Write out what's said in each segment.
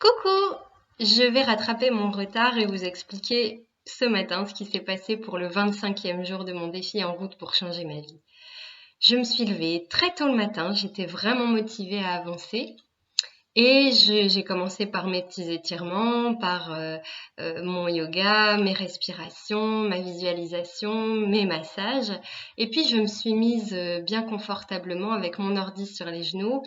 Coucou! Je vais rattraper mon retard et vous expliquer ce matin ce qui s'est passé pour le 25e jour de mon défi en route pour changer ma vie. Je me suis levée très tôt le matin, j'étais vraiment motivée à avancer et j'ai commencé par mes petits étirements, par mon yoga, mes respirations, ma visualisation, mes massages. Et puis je me suis mise bien confortablement avec mon ordi sur les genoux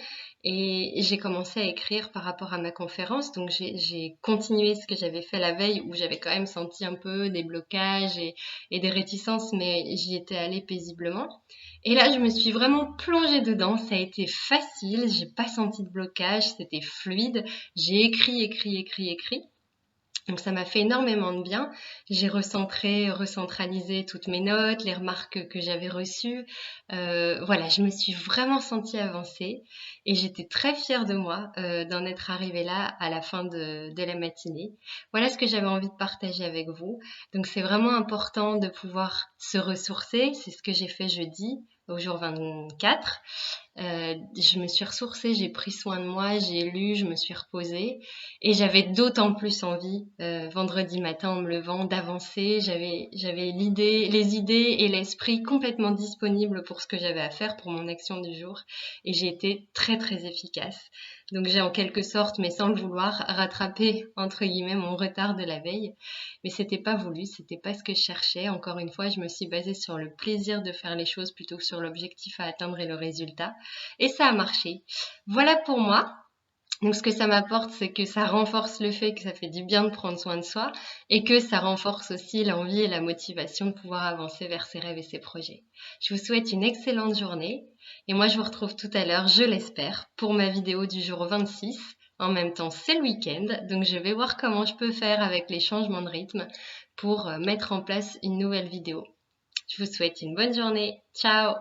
et j'ai commencé à écrire par rapport à ma conférence. Donc j'ai continué ce que j'avais fait la veille où j'avais quand même senti un peu des blocages et des réticences, mais j'y étais allée paisiblement. Et là, je me suis vraiment plongée dedans. Ça a été facile. J'ai pas senti de blocage. C'était fluide. J'ai écrit. Donc ça m'a fait énormément de bien. J'ai recentralisé toutes mes notes, les remarques que j'avais reçues. Voilà, je me suis vraiment sentie avancer et j'étais très fière de moi d'en être arrivée là à la fin de la matinée. Voilà ce que j'avais envie de partager avec vous. Donc c'est vraiment important de pouvoir se ressourcer. C'est ce que j'ai fait jeudi au jour 24. Je me suis ressourcée, j'ai pris soin de moi, j'ai lu, je me suis reposée et j'avais d'autant plus envie vendredi matin en me levant d'avancer. J'avais les idées et l'esprit complètement disponibles pour ce que j'avais à faire pour mon action du jour et j'ai été très très efficace. Donc j'ai en quelque sorte, mais sans le vouloir, rattrapé entre guillemets mon retard de la veille. Mais c'était pas voulu, c'était pas ce que je cherchais. Encore une fois, je me suis basée sur le plaisir de faire les choses plutôt que sur l'objectif à atteindre et le résultat. Et ça a marché. Voilà pour moi. Donc ce que ça m'apporte, c'est que ça renforce le fait que ça fait du bien de prendre soin de soi et que ça renforce aussi l'envie et la motivation de pouvoir avancer vers ses rêves et ses projets. Je vous souhaite une excellente journée et moi je vous retrouve tout à l'heure, je l'espère, pour ma vidéo du jour 26. En même temps, c'est le week-end, donc je vais voir comment je peux faire avec les changements de rythme pour mettre en place une nouvelle vidéo. Je vous souhaite une bonne journée. Ciao!